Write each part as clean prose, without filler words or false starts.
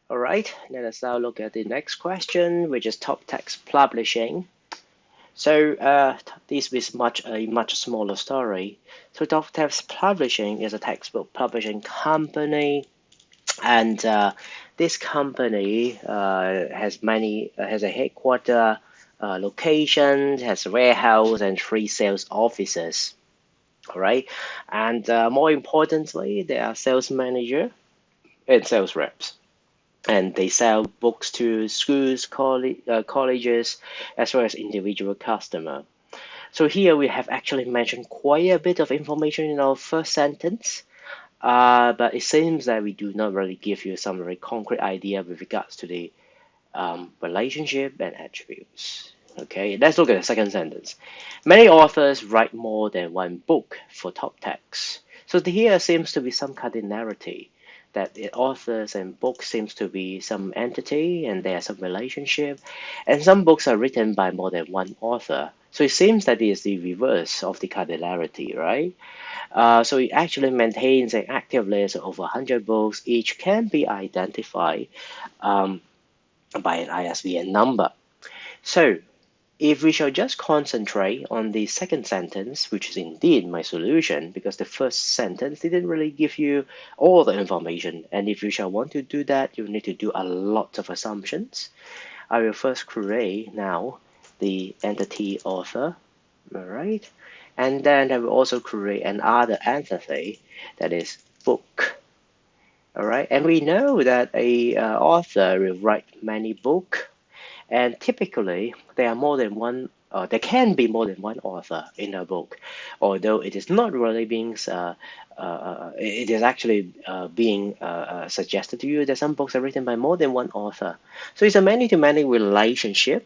All right, let us now look at the next question, which is top text publishing. So this is a much smaller story. So top text publishing is a textbook publishing company, and this company has a headquarter location, has a warehouse, and three sales offices. All right, and more importantly, there are sales manager and sales reps, and they sell books to schools, colleges, as well as individual customer. So here we have actually mentioned quite a bit of information in our first sentence, but it seems that we do not really give you some very concrete idea with regards to the relationship and attributes. Okay, let's look at the second sentence. Many authors write more than one book for top text. So here seems to be some cardinality that the authors and books seems to be some entity and there's some relationship, and some books are written by more than one author. So it seems that it is the reverse of the cardinality, right? So it actually maintains an active list of over 100 books. Each can be identified um, by an ISBN number. So if we shall just concentrate on the second sentence, which is indeed my solution, because the first sentence didn't really give you all the information. And if you shall want to do that, you need to do a lot of assumptions. I will first create now the entity author, all right? And then I will also create another entity that is book, all right? And we know that a author will write many books, and typically, there are more than one. There can be more than one author in a book, although it is not really being. It is actually being suggested to you that some books are written by more than one author. So it's a many-to-many relationship.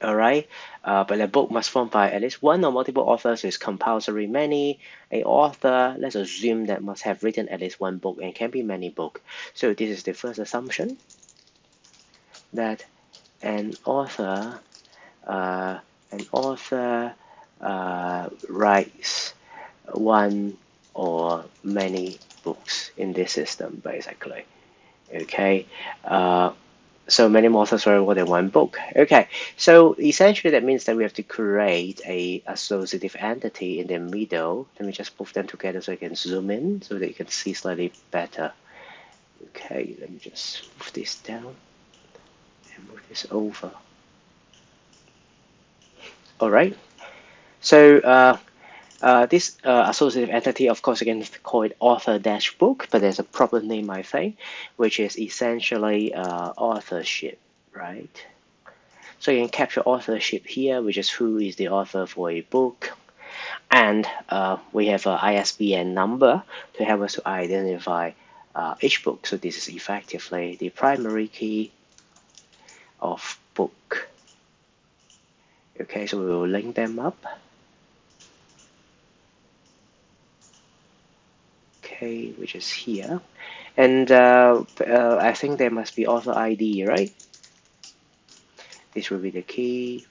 All right, but a book must form by at least one or multiple authors. So it's compulsory many. A author, let's assume that must have written at least one book and can be many books. So this is the first assumption that an author uh, writes one or many books in this system, basically. Okay, so many authors write more than one book. Okay, so essentially that means that we have to create a associative entity in the middle. Let me just move them together so I can zoom in so that you can see slightly better. Okay, let me just move this down and move this over. All right. So this associative entity, of course, again, call it author dash book, but there's a proper name, I think, which is essentially authorship, right? So you can capture authorship here, which is who is the author for a book. And we have an ISBN number to help us to identify each book. So this is effectively the primary key of book. Okay, so we will link them up. Okay, which is here. And I think there must be author ID, right? This will be the key.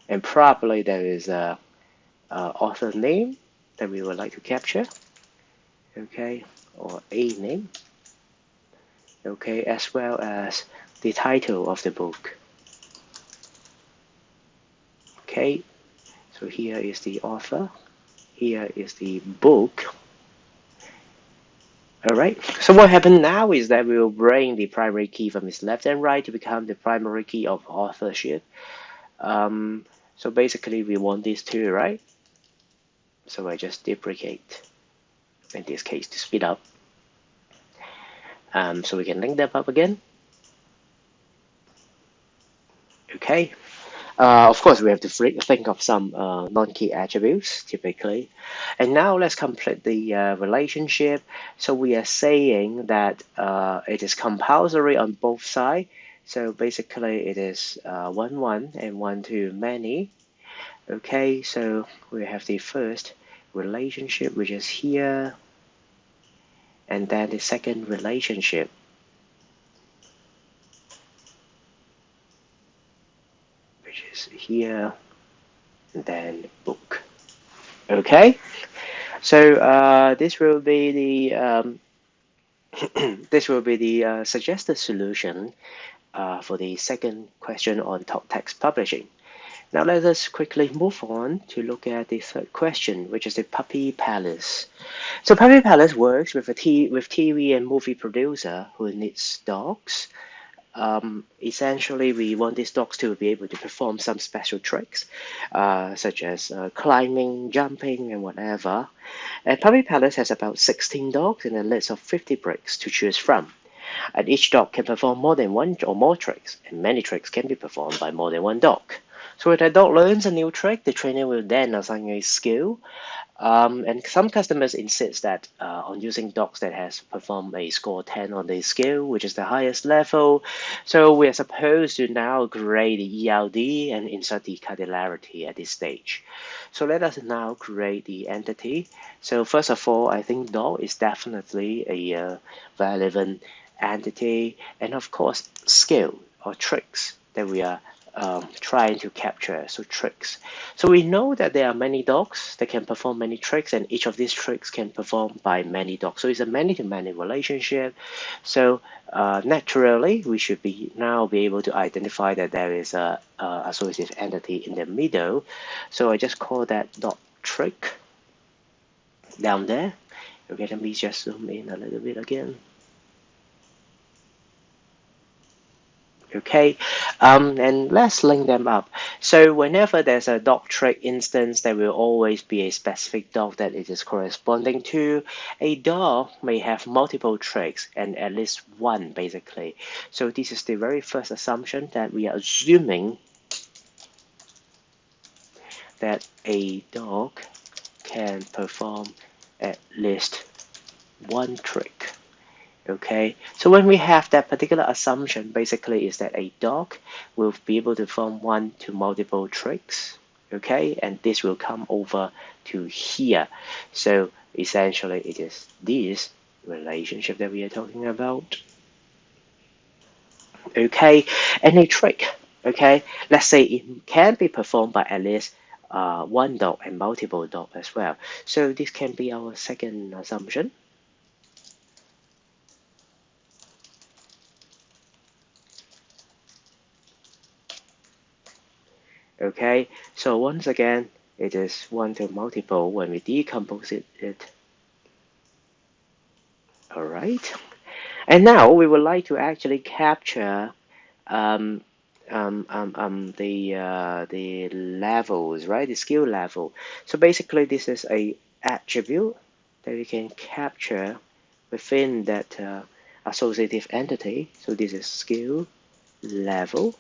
And probably there is a author name that we would like to capture. Okay, or a name. Okay, as well as the title of the book. Okay, so here is the author. Here is the book. All right, so what happened now is that we will bring the primary key from its left and right to become the primary key of authorship. So basically we want these two, right? So I just duplicate, in this case, to speed up. So we can link them up again. Okay. Of course, we have to think of some non-key attributes typically. And now let's complete the relationship. So we are saying that it is compulsory on both sides. So basically it is 1, 1 and 1, 2, many. Okay, so we have the first relationship, which is here, and then the second relationship, which is here, and then book. Okay, so this will be the This will be the suggested solution for the second question on top text publishing. Now let us quickly move on to look at the third question, which is the Puppy Palace. So Puppy Palace works with with TV and movie producer who needs dogs. Essentially, we want these dogs to be able to perform some special tricks, such as climbing, jumping, and whatever. And Puppy Palace has about 16 dogs and a list of 50 bricks to choose from. And each dog can perform more than one or more tricks, and many tricks can be performed by more than one dog. So when a dog learns a new trick, the trainer will then assign a skill. And some customers insist that on using dogs that has performed a score 10 on the scale, which is the highest level. So we are supposed to now grade the ELD and insert the cardinality at this stage. So let us now create the entity. So first of all, I think dog is definitely a relevant entity, and of course skill or tricks that we are trying to capture, so tricks. So we know that there are many dogs that can perform many tricks, and each of these tricks can perform by many dogs. So it's a many-to-many relationship. So naturally, we should now be able to identify that there is a associative entity in the middle. So I just call that dot trick down there. Okay, let me just zoom in a little bit again. Okay, and let's link them up. So whenever there's a dog trick instance, there will always be a specific dog that it is corresponding to. A dog may have multiple tricks and at least one basically. So this is the very first assumption, that we are assuming that a dog can perform at least one trick. Okay, so when we have that particular assumption, basically is that a dog will be able to perform one to multiple tricks. Okay, and this will come over to here. So essentially it is this relationship that we are talking about. Okay, and a trick. Okay, let's say it can be performed by at least one dog and multiple dogs as well. So this can be our second assumption. Okay, so once again, it is one to multiple when we decompose it. All right, and now we would like to actually capture um, the levels, right? The skill level. So basically, this is a attribute that we can capture within that associative entity. So this is skill level.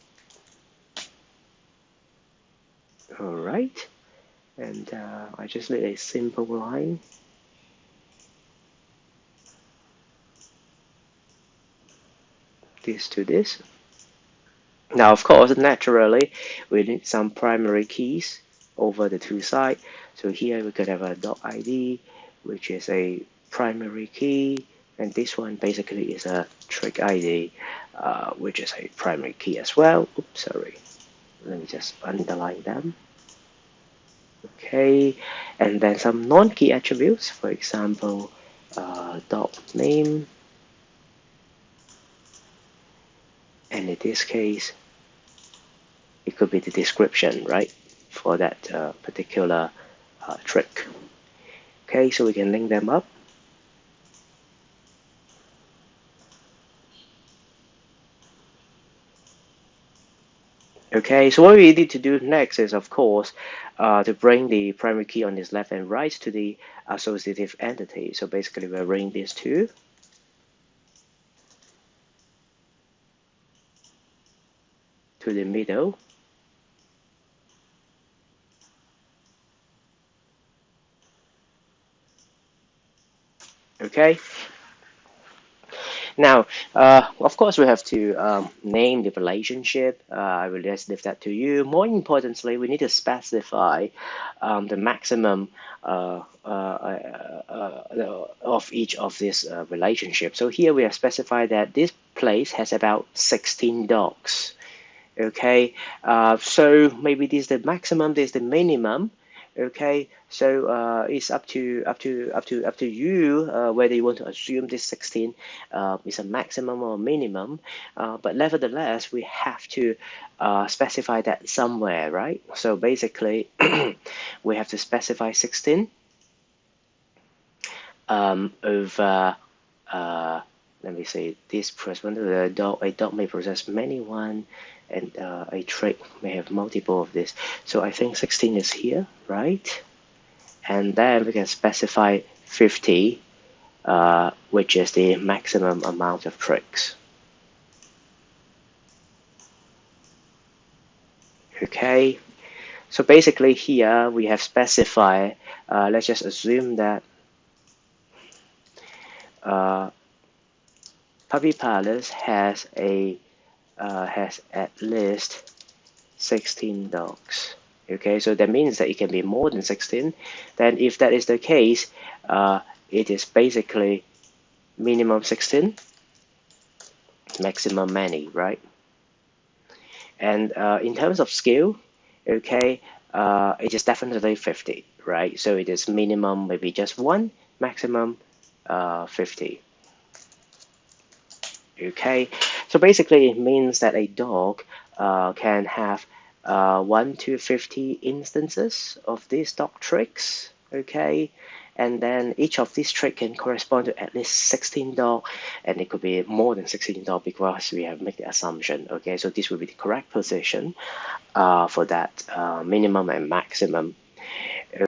All right, and I just need a simple line. This to this. Now, of course, naturally, we need some primary keys over the two sides. So here we could have a dot ID, which is a primary key, and this one basically is a trick ID, which is a primary key as well. Oops, sorry. Let me just underline them. Okay, and then some non-key attributes, for example, dot name, and in this case, it could be the description, right, for that particular trick. Okay, so we can link them up. Okay, so what we need to do next is, of course, to bring the primary key on this left and right to the associative entity. So basically, we'll bring these two. To the middle. Okay. Now, of course, we have to name the relationship. I will just leave that to you. More importantly, we need to specify the maximum of each of these relationships. So here we have specified that this place has about 16 dogs. Okay, so maybe this is the maximum, this is the minimum. Okay, so it's up to you whether you want to assume this 16 is a maximum or minimum. But nevertheless, we have to specify that somewhere, right? So basically, we have to specify 16 over let me say this correspond to the dog. A dog may possess many one, and a trait may have multiple of this. So I think 16 is here, right? And then we can specify 50, which is the maximum amount of tricks. Okay, so basically here we have specified, let's just assume that Puppy Palace has at least 16 dogs. Okay, so that means that it can be more than 16. Then if that is the case, it is basically minimum 16, maximum many, right? And in terms of scale, okay, it is definitely 50, right? So it is minimum maybe just one, maximum 50. Okay, so basically it means that a dog can have 1 to 50 instances of these dog tricks. Okay, and then each of these tricks can correspond to at least 16 dog, and it could be more than 16 dog because we have made the assumption. Okay, so this will be the correct position for that minimum and maximum